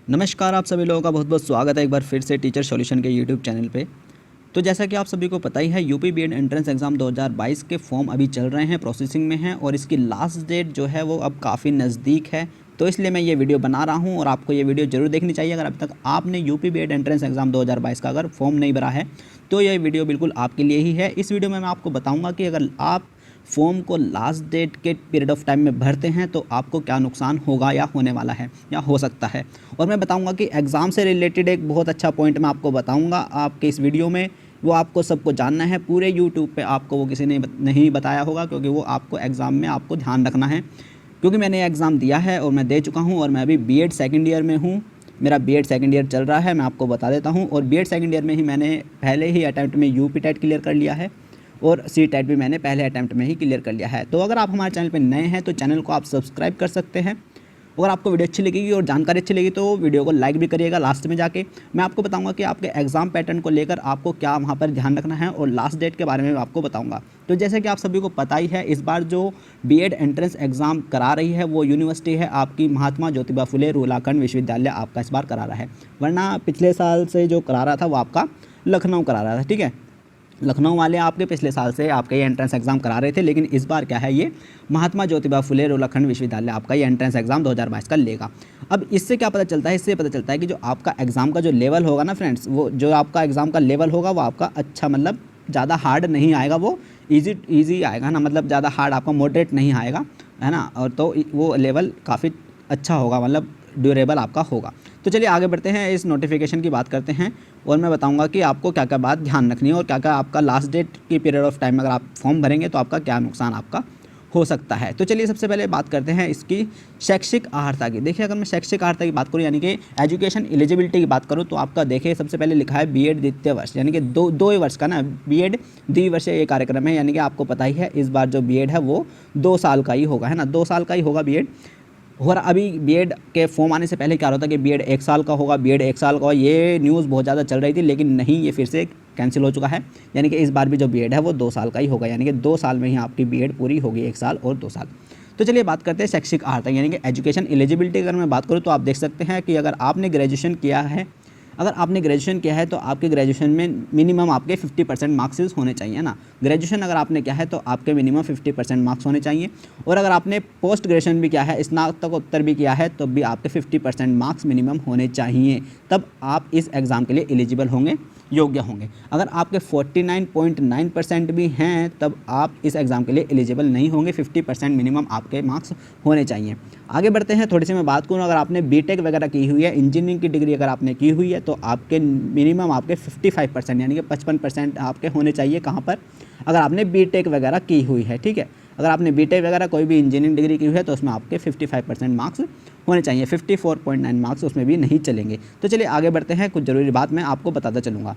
नमस्कार, आप सभी लोगों का बहुत बहुत स्वागत है एक बार फिर से टीचर सॉल्यूशन के यूट्यूब चैनल पे। तो जैसा कि आप सभी को पता ही है, यूपी बीएड एंट्रेंस एग्ज़ाम 2022 के फॉर्म अभी चल रहे हैं, प्रोसेसिंग में हैं और इसकी लास्ट डेट जो है वो अब काफ़ी नज़दीक है। तो इसलिए मैं ये वीडियो बना रहा हूँ और आपको ये वीडियो ज़रूर देखनी चाहिए। अगर अभी तक आपने यूपी बीएड एंट्रेंस एग्ज़ाम 2022 का अगर फॉर्म नहीं भरा है तो ये वीडियो बिल्कुल आपके लिए ही है। इस वीडियो में मैं आपको बताऊँगा कि अगर आप फॉर्म को लास्ट डेट के पीरियड ऑफ टाइम में भरते हैं तो आपको क्या नुकसान होगा या होने वाला है या हो सकता है। और मैं बताऊंगा कि एग्ज़ाम से रिलेटेड एक बहुत अच्छा पॉइंट मैं आपको बताऊंगा आपके इस वीडियो में, वो आपको सबको जानना है। पूरे यूट्यूब पे आपको वो किसी ने नहीं बताया होगा, क्योंकि वो आपको एग्ज़ाम में आपको ध्यान रखना है। क्योंकि मैंने एग्ज़ाम दिया है और मैं दे चुका हूँ और मैं अभी बीएड सेकेंड ईयर में हूँ। मेरा बीएड सेकेंड ईयर चल रहा है, मैं आपको बता देता हूँ। और बीएड सेकेंड ईयर में ही मैंने पहले ही अटैम्प्ट में यूपी टेट क्लियर कर लिया है और सी टेट भी मैंने पहले अटैम्प्ट में ही क्लियर कर लिया है। तो अगर आप हमारे चैनल पर नए हैं तो चैनल को आप सब्सक्राइब कर सकते हैं। अगर आपको वीडियो अच्छी लगेगी और जानकारी अच्छी लगी तो वीडियो को लाइक भी करिएगा। लास्ट में जाके मैं आपको बताऊंगा कि आपके एग्ज़ाम पैटर्न को लेकर आपको क्या वहाँ पर ध्यान रखना है और लास्ट डेट के बारे में आपको बताऊंगा। तो जैसे कि आप सभी को पता ही है, इस बार जो बीएड एंट्रेंस एग्ज़ाम करा रही है वो यूनिवर्सिटी है आपकी महात्मा ज्योतिबा फुले रोहिलाखंड विश्वविद्यालय आपका इस बार करा रहा है। वरना पिछले साल से जो करा रहा था वो आपका लखनऊ करा रहा था। ठीक है, लखनऊ वाले आपके पिछले साल से आपके ये एंट्रेंस एग्ज़ाम करा रहे थे, लेकिन इस बार क्या है, ये महात्मा ज्योतिबा फुले रोहिलाखंड विश्वविद्यालय आपका ये एंट्रेंस एग्ज़ाम 2022 का लेगा। अब इससे क्या पता चलता है, इससे पता चलता है कि जो आपका एग्ज़ाम का जो लेवल होगा ना फ्रेंड्स, वो जो आपका एग्ज़ाम का लेवल होगा वो आपका अच्छा, मतलब ज़्यादा हार्ड नहीं आएगा, वो ईजी आएगा ना, मतलब ज़्यादा हार्ड आपका मॉडरेट नहीं आएगा, है ना। और तो वो लेवल काफ़ी अच्छा होगा, मतलब ड्यूरेबल आपका होगा। तो चलिए आगे बढ़ते हैं, इस नोटिफिकेशन की बात करते हैं और मैं बताऊंगा कि आपको क्या क्या बात ध्यान रखनी है और क्या क्या आपका लास्ट डेट की पीरियड ऑफ टाइम में अगर आप फॉर्म भरेंगे तो आपका क्या नुकसान आपका हो सकता है। तो चलिए सबसे पहले बात करते हैं इसकी शैक्षिक अर्हता की। देखिए, अगर मैं शैक्षिक अर्हता की बात करूँ यानी कि एजुकेशन एलिजिबिलिटी की बात करूँ तो आपका देखिए सबसे पहले लिखा है बीएड द्वितीय वर्ष, यानी कि दो ही वर्ष का ना, बीएड द्विवर्षीय ये कार्यक्रम है। यानी कि आपको पता ही है इस बार जो बीएड है वो 2 साल का ही होगा, है ना, 2 साल का ही होगा बीएड। और अभी बीएड के फॉर्म आने से पहले क्या होता है कि बीएड 1 साल का होगा, बीएड 1 साल का होगा, ये न्यूज़ बहुत ज़्यादा चल रही थी, लेकिन नहीं, ये फिर से कैंसिल हो चुका है। यानी कि इस बार भी जो बीएड है वो 2 साल का ही होगा, यानी कि 2 साल में ही आपकी बीएड पूरी होगी, 1 साल और 2 साल। तो चलिए बात करते हैं शैक्षिक अर्हता यानी कि एजुकेशन एलिजिबिलिटी। अगर मैं बात करूँ तो आप देख सकते हैं कि अगर आपने ग्रेजुएशन किया है, अगर आपने ग्रेजुएशन किया है तो आपके ग्रेजुएशन में मिनिमम आपके 50% मार्क्स होने चाहिए ना। ग्रेजुएशन अगर आपने किया है तो आपके मिनिमम 50% मार्क्स होने चाहिए। और अगर आपने पोस्ट ग्रेजुएशन भी किया है, स्नातकोत्तर भी किया है, तो भी आपके 50% मार्क्स मिनिमम होने चाहिए, तब आप इस एग्ज़ाम के लिए एलिजिबल होंगे, योग्य होंगे। अगर आपके 49.9% भी हैं तब आप इस एग्ज़ाम के लिए एलिजिबल नहीं होंगे, 50% मिनिमम आपके मार्क्स होने चाहिए। आगे बढ़ते हैं, थोड़ी सी मैं बात करूँ, अगर आपने बीटेक वगैरह की हुई है, इंजीनियरिंग की डिग्री अगर आपने की हुई है तो आपके मिनिमम आपके 55% यानी कि 55% आपके होने चाहिए। कहाँ पर? अगर आपने बीटेक वगैरह की हुई है, ठीक है। अगर आपने बीटेक वगैरह कोई भी इंजीनियरिंग डिग्री की हुई है तो उसमें आपके 55% मार्क्स होने चाहिए, 54.9 मार्क्स उसमें भी नहीं चलेंगे। तो चलिए आगे बढ़ते हैं, कुछ ज़रूरी बात मैं आपको बताता चलूँगा।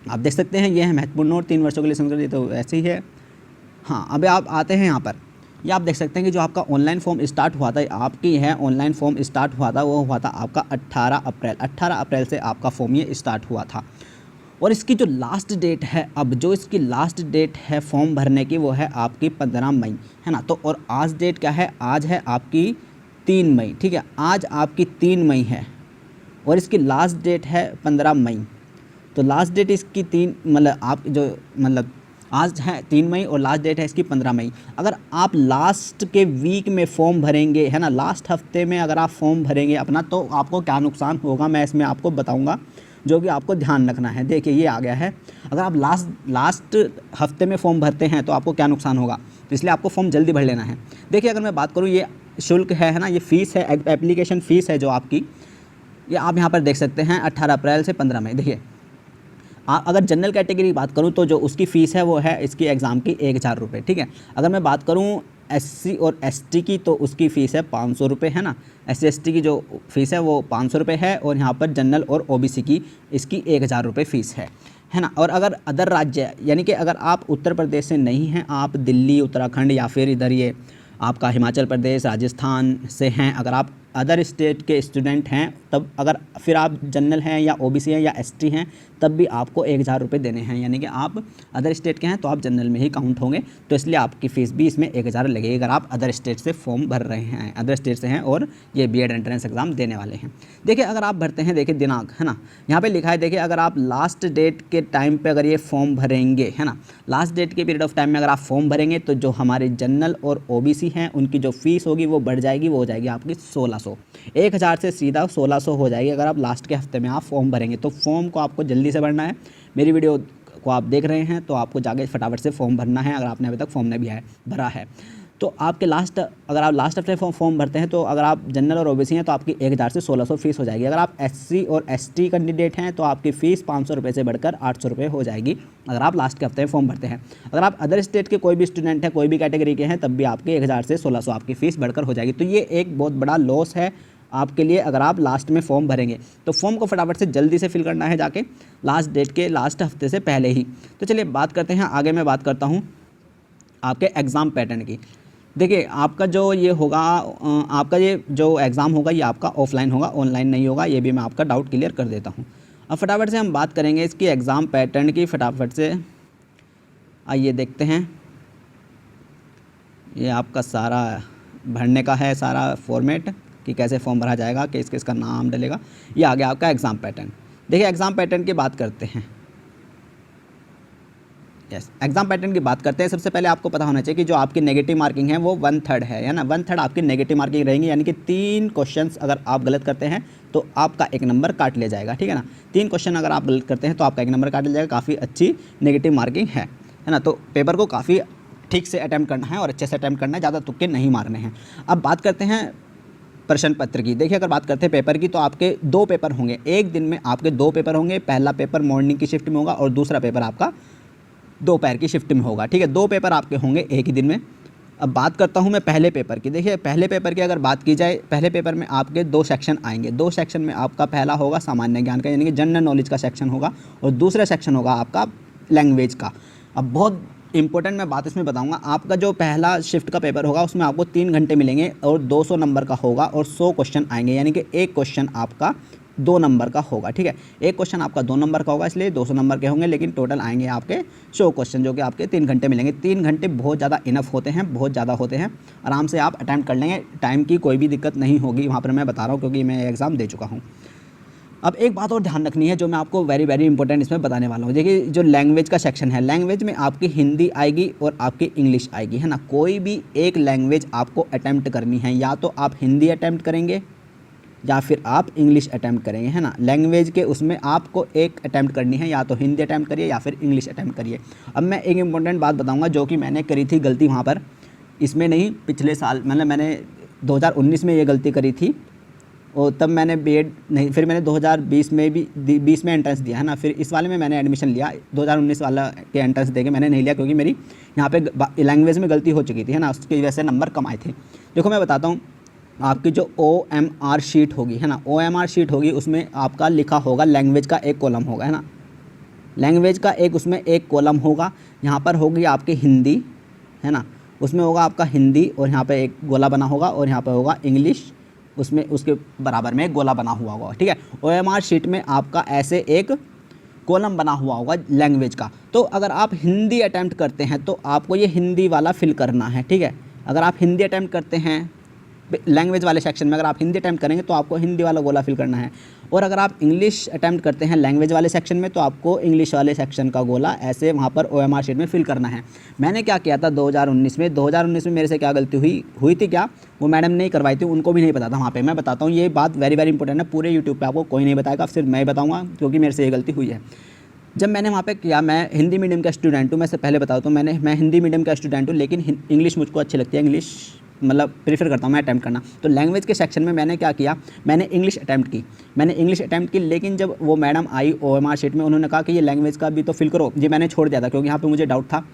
आप देख सकते हैं ये है महत्वपूर्ण नोट, 3 वर्षों के लिए संस्कृति, तो ऐसे ही है। हाँ, अब आप आते हैं यहाँ पर, ये आप देख सकते हैं कि जो आपका ऑनलाइन फॉर्म स्टार्ट हुआ था, आपकी है ऑनलाइन फॉर्म स्टार्ट हुआ था, वो हुआ था आपका 18 अप्रैल से आपका फॉर्म ये स्टार्ट हुआ था। और इसकी जो लास्ट डेट है, अब जो इसकी लास्ट डेट है फॉर्म भरने की, वो है आपकी 15 मई, है ना। तो और आज डेट क्या है, आज है आपकी 3 मई, ठीक है, आज आपकी 3 मई है और इसकी लास्ट डेट है 15 मई। तो लास्ट डेट इसकी 3, मतलब आप जो, मतलब आज है 3 मई और लास्ट डेट है इसकी 15 मई। अगर आप लास्ट के वीक में फॉर्म भरेंगे, है ना, लास्ट हफ्ते में अगर आप फॉर्म भरेंगे अपना, तो आपको क्या नुकसान होगा मैं इसमें आपको बताऊंगा, जो कि आपको ध्यान रखना है। देखिए ये आ गया है, अगर आप लास्ट हफ्ते में फॉर्म भरते हैं तो आपको क्या नुकसान होगा, तो इसलिए आपको फॉर्म जल्दी भर लेना है। देखिए अगर मैं बात करूँ, ये शुल्क है ना, ये फ़ीस है, एप्लीकेशन फ़ीस है जो आपकी, ये आप यहाँ पर देख सकते हैं 18 अप्रैल से 15 मई। देखिए अगर जनरल कैटेगरी की बात करूं तो जो उसकी फ़ीस है वो है इसकी एग्ज़ाम की 1000 रुपये, ठीक है। अगर मैं बात करूं एससी और एसटी की तो उसकी फ़ीस है 500 रुपये, है ना। एससी एसटी की जो फ़ीस है वो 500 रुपये है और यहाँ पर जनरल और ओबीसी की इसकी 1000 रुपये फ़ीस है ना। और अगर अदर राज्य, यानी कि अगर आप उत्तर प्रदेश से नहीं हैं, आप दिल्ली, उत्तराखंड या फिर इधर ये आपका हिमाचल प्रदेश, राजस्थान से हैं, अगर आप अदर स्टेट के स्टूडेंट हैं तब अगर फिर आप जनरल हैं या ओबीसी हैं या एसटी हैं तब भी आपको 1000 रुपये देने हैं, यानी कि आप अदर स्टेट के हैं तो आप जनरल में ही काउंट होंगे, तो इसलिए आपकी फ़ीस भी इसमें 1000 लगेगी अगर आप अदर स्टेट से फॉर्म भर रहे हैं, अदर स्टेट से हैं और ये बीएड एंट्रेंस एग्ज़ाम देने वाले हैं। देखिए अगर आप भरते हैं, देखिए दिनांक है ना यहाँ पे लिखा है, देखिए अगर आप लास्ट डेट के टाइम पे अगर ये फॉर्म भरेंगे है ना, लास्ट डेट के पीरियड ऑफ टाइम में अगर आप फॉर्म भरेंगे तो जो हमारे जनरल और ओबीसी हैं उनकी जो फीस होगी वो बढ़ जाएगी, वो हो जाएगी आपकी 1600, 1000 से सीधा 1600 हो जाएगी अगर आप लास्ट के हफ्ते में आप फॉर्म भरेंगे। तो फॉर्म को आपको जल्दी से भरना है, मेरी वीडियो को आप देख रहे हैं तो आपको जाके फटाफट से फॉर्म भरना है अगर आपने अभी तक फॉर्म नहीं भरा है। तो आपके अगर आप लास्ट हफ्ते फॉर्म भरते हैं तो अगर आप जनरल और ओबीसी हैं तो आपकी 1000 से 1600 फीस हो जाएगी। अगर आप एससी और एसटी कैंडिडेट हैं तो आपकी फ़ीस 500 रुपये से बढ़कर 800 रुपये हो जाएगी अगर आप लास्ट के हफ्ते में फॉर्म भरते हैं। अगर आप अदर स्टेट के कोई भी स्टूडेंट हैं, कोई भी कैटेगरी के हैं, तब भी आपके 1000 से 1600 आपकी फ़ीस बढ़कर हो जाएगी। तो ये एक बहुत बड़ा लॉस है आपके लिए अगर आप लास्ट में फॉर्म भरेंगे। तो फॉर्म को फटाफट से जल्दी से फिल करना है जाके लास्ट डेट के लास्ट हफ्ते से पहले ही। तो चलिए बात करते हैं आगे, मैं बात करता हूँ आपके एग्ज़ाम पैटर्न की। देखिए आपका जो ये होगा, आपका ये जो एग्ज़ाम होगा ये आपका ऑफलाइन होगा, ऑनलाइन नहीं होगा, ये भी मैं आपका डाउट क्लियर कर देता हूँ। अब फटाफट से हम बात करेंगे इसकी एग्ज़ाम पैटर्न की, फटाफट से आइए देखते हैं। ये आपका सारा भरने का है, सारा फॉर्मेट कि कैसे फॉर्म भरा जाएगा, किस किस का नाम डलेगा, ये आ गया आपका एग्ज़ाम पैटर्न। देखिए एग्ज़ाम पैटर्न की बात करते हैं। एग्जाम पैटर्न की बात करते हैं। सबसे पहले आपको पता होना चाहिए कि जो आपकी नेगेटिव मार्किंग है वो 1/3 है ना, 1/3 आपकी नेगेटिव मार्किंग रहेंगी, यानी कि 3 क्वेश्चंस अगर आप गलत करते हैं तो आपका 1 नंबर काट लिया जाएगा, ठीक है ना। 3 क्वेश्चन अगर आप गलत करते हैं तो आपका 1 नंबर काट लिया जाएगा, काफ़ी अच्छी नेगेटिव मार्किंग है ना। तो पेपर को काफ़ी ठीक से अटैम्प्ट करना है और अच्छे से अटैम्प्ट करना है, ज़्यादा तुक्के नहीं मारने हैं। अब बात करते हैं प्रश्न पत्र की। देखिए अगर बात करते हैं पेपर की तो आपके 2 पेपर होंगे, एक दिन में आपके 2 पेपर होंगे। पहला पेपर मॉर्निंग की शिफ्ट में होगा और दूसरा पेपर आपका दोपहर की शिफ्ट में होगा, ठीक है। 2 पेपर आपके होंगे एक ही दिन में। अब बात करता हूं मैं पहले पेपर की। देखिए पहले पेपर की अगर बात की जाए, पहले पेपर में आपके 2 सेक्शन आएंगे। 2 सेक्शन में आपका पहला होगा सामान्य ज्ञान का, यानी कि जनरल नॉलेज का सेक्शन होगा, और दूसरा सेक्शन होगा आपका लैंग्वेज का। अब बहुत इंपॉर्टेंट मैं बात इसमें बताऊंगा, आपका जो पहला शिफ्ट का पेपर होगा उसमें आपको 3 घंटे मिलेंगे और 200 नंबर का होगा और 100 क्वेश्चन आएंगे, यानी कि एक क्वेश्चन आपका 2 नंबर का होगा, ठीक है। एक क्वेश्चन आपका 2 नंबर का होगा, इसलिए 200 नंबर के होंगे, लेकिन टोटल आएंगे आपके 100 क्वेश्चन, जो कि आपके 3 घंटे मिलेंगे। 3 घंटे बहुत ज़्यादा इनफ होते हैं, बहुत ज़्यादा होते हैं, आराम से आप अटैम्प्ट कर लेंगे, टाइम की कोई भी दिक्कत नहीं होगी वहाँ पर, मैं बता रहा हूँ क्योंकि मैं एग्ज़ाम दे चुका हूँ। अब एक बात और ध्यान रखनी है जो मैं आपको वेरी वेरी इंपॉर्टेंट इसमें बताने वाला हूँ। देखिए जो लैंग्वेज का सेक्शन है, लैंग्वेज में आपकी हिंदी आएगी और आपकी इंग्लिश आएगी, है ना। कोई भी एक लैंग्वेज आपको अटैम्प्ट करनी है, या तो आप हिंदी अटैम्प्ट करेंगे या फिर आप इंग्लिश अटैम्प्ट करेंगे, है ना। लैंग्वेज के उसमें आपको एक अटैम्प्ट करनी है, या तो हिंदी अटैम्प्ट करिए या फिर इंग्लिश अटैम्प्ट करिए। अब मैं एक इंपॉर्टेंट बात बताऊँगा जो कि मैंने करी थी गलती वहाँ पर, इसमें नहीं, पिछले साल मतलब मैंने 2019 में ये गलती करी थी, और तब मैंने बीएड नहीं, फिर मैंने 2020 में भी 20 में एंट्रेंस दिया, है ना। फिर इस वाले में मैंने एडमिशन लिया, 2019 वाला के एंट्रेंस देके मैंने नहीं लिया क्योंकि मेरी यहाँ पे लैंग्वेज में गलती हो चुकी थी, है ना, उसकी वजह से नंबर कम आए थे। देखो मैं बताता हूँ, आपकी जो OMR शीट होगी, है ना, OMR शीट होगी, उसमें आपका लिखा होगा लैंग्वेज का एक कॉलम होगा, है ना। लैंग्वेज का उसमें एक कॉलम होगा, यहाँ पर होगी आपकी हिंदी, है ना, उसमें होगा आपका हिंदी और यहाँ पर एक गोला बना होगा, और यहाँ पर होगा इंग्लिश, उसमें उसके बराबर में एक गोला बना हुआ होगा, ठीक है। OMR शीट में आपका ऐसे एक कॉलम बना हुआ होगा लैंग्वेज का। तो अगर आप हिंदी अटैम्प्ट करते हैं तो आपको ये हिंदी वाला फिल करना है, ठीक है। अगर आप हिंदी अटैम्प्ट करते हैं लैंग्वेज वाले सेक्शन में, अगर आप हिंदी अटैम्प्ट करेंगे तो आपको हिंदी वाला गोला फिल करना है, और अगर आप इंग्लिश अटैम्प्ट करते हैं लैंग्वेज वाले सेक्शन में तो आपको इंग्लिश वाले सेक्शन का गोला ऐसे वहाँ पर OMR शीट में फिल करना है। मैंने क्या किया था 2019 में मेरे से क्या गलती हुई थी क्या, वो मैडम ने करवाई थी, उनको भी नहीं पता था वहाँ पे। मैं बताता हूँ, ये बात वेरी वेरी इंपॉर्टेंट है, पूरे यूट्यूब पे आपको कोई नहीं बताएगा, सिर्फ मैं बताऊँगा क्योंकि मेरे से ये गलती हुई है। जब मैंने वहाँ पे किया, मैं हिंदी मीडियम का स्टूडेंट हूँ, मैं से पहले बताऊँ तो मैं हिंदी मीडियम का स्टूडेंट हूँ, लेकिन इंग्लिश मुझको अच्छी लगती है, इंग्लिश मतलब प्रीफर करता हूँ मैं अटैम्प्ट करना। तो लैंग्वेज के सेक्शन में मैंने क्या किया, मैंने इंग्लिश अटैम्प्ट की, लेकिन जब वो मैडम आई OMR शीट में, उन्होंने कहा कि ये लैंग्वेज का भी तो फिल करो। ये मैंने छोड़ दिया था क्योंकि यहाँ पे मुझे डाउट था,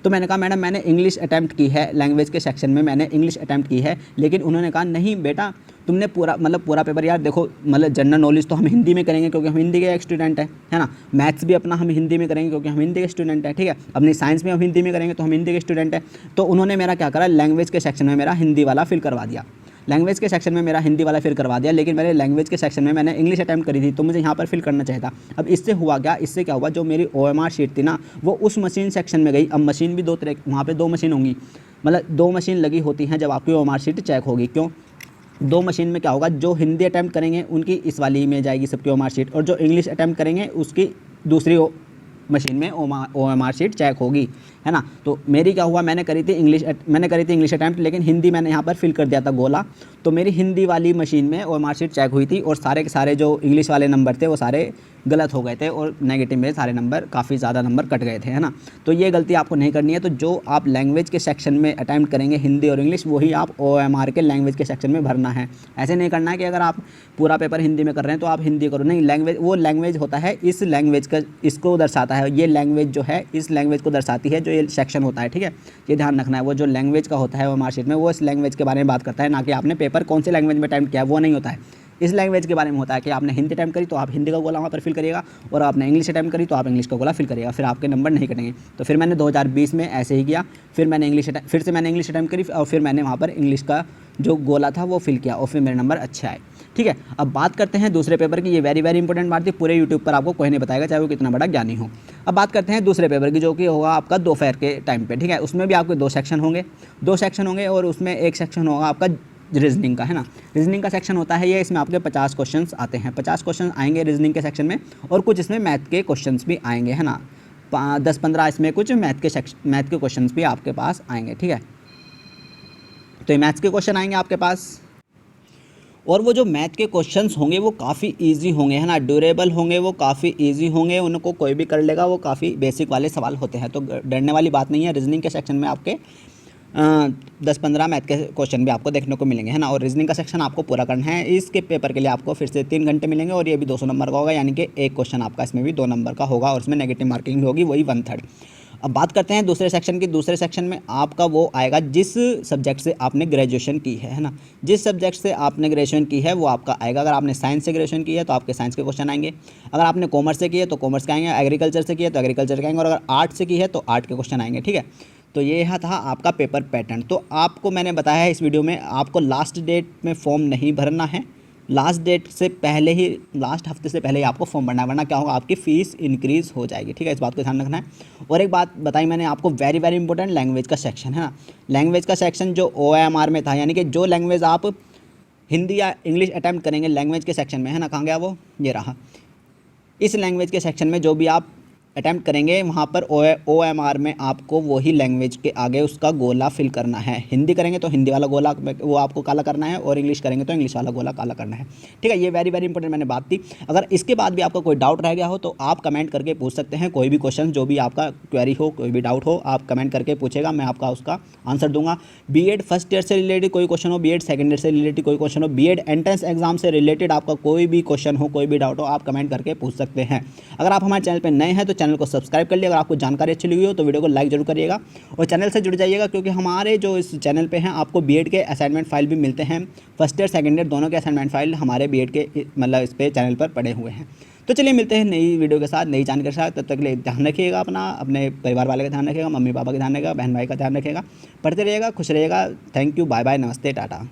तो मैंने कहा मैडम मैंने इंग्लिश अटैम्प्ट की है, लैंग्वेज के सेक्शन में मैंने इंग्लिश अटैम्प्ट की है, लेकिन उन्होंने कहा नहीं बेटा तुमने पूरा पेपर, यार देखो मतलब जनरल नॉलेज तो हम हिंदी में करेंगे क्योंकि हम हिंदी के एक स्टूडेंट है ना। मैथ्स भी अपना हम हिंदी में करेंगे क्योंकि हम हिंदी के स्टूडेंट है, ठीक है। अपनी साइंस में हम हिंदी में करेंगे तो हम हिंदी के स्टूडेंट है। तो उन्होंने मेरा क्या करा, लैंग्वेज के सेक्शन में मेरा हिंदी वाला फिल करवा दिया। लैंग्वेज के सेक्शन में मेरा हिंदी वाला फिल करवा दिया, लेकिन मैंने लैंग्वेज के सेक्शन में मैंने इंग्लिश अटैम्प्ट करी थी, तो मुझे यहाँ पर फिल करना चाहिए था। अब इससे हुआ क्या, इससे क्या हुआ, जो मेरी OMR शीट थी ना वो उस मशीन सेक्शन में गई। अब मशीन भी दो तरह, वहाँ पे 2 मशीन होंगी, मतलब 2 मशीन लगी होती हैं जब आपकी OMR शीट चेक होगी। क्यों, 2 मशीन में क्या होगा, जो हिंदी अटैम्प्ट करेंगे उनकी इस वाली में जाएगी सबकी OMR शीट, और जो इंग्लिश अटैम्प्ट करेंगे उसकी दूसरी मशीन में OMR शीट चेक होगी, है ना। तो मेरी क्या हुआ, मैंने करी थी इंग्लिश अटैम्प्ट, लेकिन हिंदी मैंने यहाँ पर फिल कर दिया था गोला। तो मेरी हिंदी वाली मशीन में OMR शीट चेक हुई थी, और सारे के सारे जो इंग्लिश वाले नंबर थे वो सारे गलत हो गए थे, और नेगेटिव में सारे नंबर, काफ़ी ज़्यादा नंबर कट गए थे, है ना। तो ये गलती आपको नहीं करनी है। तो जो आप लैंग्वेज के सेक्शन में अटैम्प्ट करेंगे हिंदी और इंग्लिश, वही आप OMR के लैंग्वेज के सेक्शन में भरना है। ऐसे नहीं करना है कि अगर आप पूरा पेपर हिंदी में कर रहे हैं तो आप हिंदी करो, नहीं। लैंग्वेज, वो लैंग्वेज होता है इस लैंग्वेज का, इसको दर्शाता है, ये लैंग्वेज जो है इस लैंग्वेज को दर्शाती है, जो ये सेक्शन होता है, ठीक है। ये ध्यान रखना है, वो जो लैंग्वेज का होता है OMR शीट में, वो इस लैंग्वेज के बारे में बात करता है, ना कि आपने पेपर कौन से लैंग्वेज में अटैम्प्ट किया, वो नहीं होता है। इस लैंग्वेज के बारे में होता है कि आपने हिंदी अटैम्प्ट करी तो आप हिंदी का गोला वहाँ पर फिल करिएगा, और आपने इंग्लिश अटैम्प्ट करी तो आप इंग्लिश का गोला फिल करिएगा, फिर आपके नंबर नहीं कटेंगे। तो फिर मैंने 2020 में ऐसे ही किया, फिर से मैंने इंग्लिश अटैम्प्ट करी, और फिर मैंने वहाँ पर इंग्लिश का जो गोला था वो फिल किया, और फिर मेरे नंबर अच्छे आए, ठीक है। अब बात करते हैं दूसरे पेपर की। ये वेरी इंपॉर्टेंट बात थी, पूरे यूट्यूब पर आपको कोई नहीं बताएगा, चाहे वो कितना बड़ा ज्ञानी हो। अब बात करते हैं दूसरे पेपर की, जो कि होगा आपका दोपहर के टाइम पे, ठीक है। उसमें भी आपके 2 सेक्शन होंगे, और उसमें एक सेक्शन होगा आपका रीजनिंग का, है ना। रीजनिंग का सेक्शन होता है ये, इसमें आपके 50 क्वेश्चंस आते हैं, 50 क्वेश्चन आएंगे रीजनिंग के सेक्शन में, और कुछ इसमें मैथ के क्वेश्चंस भी आएंगे, है ना। 10-15 इसमें कुछ मैथ के क्वेश्चंस भी आपके पास आएंगे, ठीक है। तो ये मैथ्स के क्वेश्चन आएंगे आपके पास, और वो जो मैथ के क्वेश्चंस होंगे वो काफ़ी इजी होंगे, है ना, ड्यूरेबल होंगे, वो काफ़ी इजी होंगे, उनको कोई भी कर लेगा, वो काफ़ी बेसिक वाले सवाल होते हैं, तो डरने वाली बात नहीं है। रीजनिंग के सेक्शन में आपके 10-15 मैथ के क्वेश्चन भी आपको देखने को मिलेंगे, है ना। और रीजनिंग का सेक्शन आपको पूरा करना है। इसके पेपर के लिए आपको फिर से 3 घंटे मिलेंगे, और ये भी 200 नंबर का होगा, यानी कि एक क्वेश्चन आपका इसमें भी 2 नंबर का होगा, और उसमें नेगेटिव मार्किंग भी होगी, वही 1/3। अब बात करते हैं दूसरे सेक्शन की। दूसरे सेक्शन में आपका वो आएगा जिस सब्जेक्ट से आपने ग्रेजुएशन की है ना। जिस सब्जेक्ट से आपने ग्रेजुएशन की है वो आपका आएगा। अगर आपने साइंस से ग्रेजुएशन की है तो आपके साइंस के क्वेश्चन आएंगे, अगर आपने कॉमर्स से की है तो कॉमर्स के आएंगे, एग्रीकल्चर से की है तो एग्रीकल्चर के आएंगे, और अगर आर्ट से की है तो आर्ट के क्वेश्चन आएंगे, ठीक है। तो ये था आपका पेपर पैटर्न। तो आपको मैंने बताया है इस वीडियो में, आपको लास्ट डेट में फॉर्म नहीं भरना है, लास्ट डेट से पहले ही, लास्ट हफ्ते से पहले ही आपको फॉर्म भरना है, वरना क्या होगा, आपकी फ़ीस इंक्रीज़ हो जाएगी, ठीक है। इस बात को ध्यान रखना है। और एक बात बताई मैंने आपको, वेरी इंपॉर्टेंट, लैंग्वेज का सेक्शन, है ना। लैंग्वेज का सेक्शन जो OMR में था, यानी कि जो लैंग्वेज आप हिंदी या इंग्लिश अटैम्प्ट करेंगे लैंग्वेज के सेक्शन में, है ना, कहाँ गया वो, ये रहा। इस लैंग्वेज के सेक्शन में जो भी आप अटैम्प्ट करेंगे वहाँ पर OMR में आपको वही लैंग्वेज के आगे उसका गोला फिल करना है। हिंदी करेंगे तो हिंदी वाला गोला वो आपको काला करना है, और इंग्लिश करेंगे तो इंग्लिश वाला गोला काला करना है, ठीक है। ये वेरी इंपॉर्टेंट मैंने बात थी। अगर इसके बाद भी आपका कोई डाउट रह गया हो तो आप कमेंट करके पूछ सकते हैं। कोई भी क्वेश्चन, जो भी आपका क्वेरी हो, कोई भी डाउट हो, आप कमेंट करके पूछेगा, मैं आपका उसका आंसर दूंगा। B.Ed फर्स्ट ईयर से रिलेटेड कोई क्वेश्चन हो, B.Ed सेकंड ईयर से रिलेटेड कोई क्वेश्चन हो, B.Ed एंट्रेंस एग्जाम से रिलेटेड आपका कोई भी क्वेश्चन हो, कोई भी डाउट हो, आप कमेंट करके पूछ सकते हैं। अगर आप हमारे चैनल पर नए हैं तो चैनल को सब्सक्राइब कर, अगर आपको जानकारी अच्छी लगी हो तो वीडियो को लाइक जरूर करिएगा, और चैनल से जुड़ जाइएगा, क्योंकि हमारे जो इस चैनल पे हैं आपको B.Ed के असाइनमेंट फाइल भी मिलते हैं। फर्स्ट ईयर सेकंड ईयर दोनों के असाइनमेंट फाइल हमारे B.Ed के मतलब इस पे चैनल पर पड़े हुए हैं। तो चलिए मिलते हैं नई वीडियो के साथ, नई जानकारी के साथ। तब तक के लिए ध्यान रखिएगा अपना, अपने परिवार वाले का ध्यान रखिएगा, मम्मी पापा का ध्यान रखिएगा, बहन भाई का ध्यान रखिएगा, पढ़ते रहिएगा, खुश रहिएगा। थैंक यू, बाय बाय, नमस्ते, टाटा।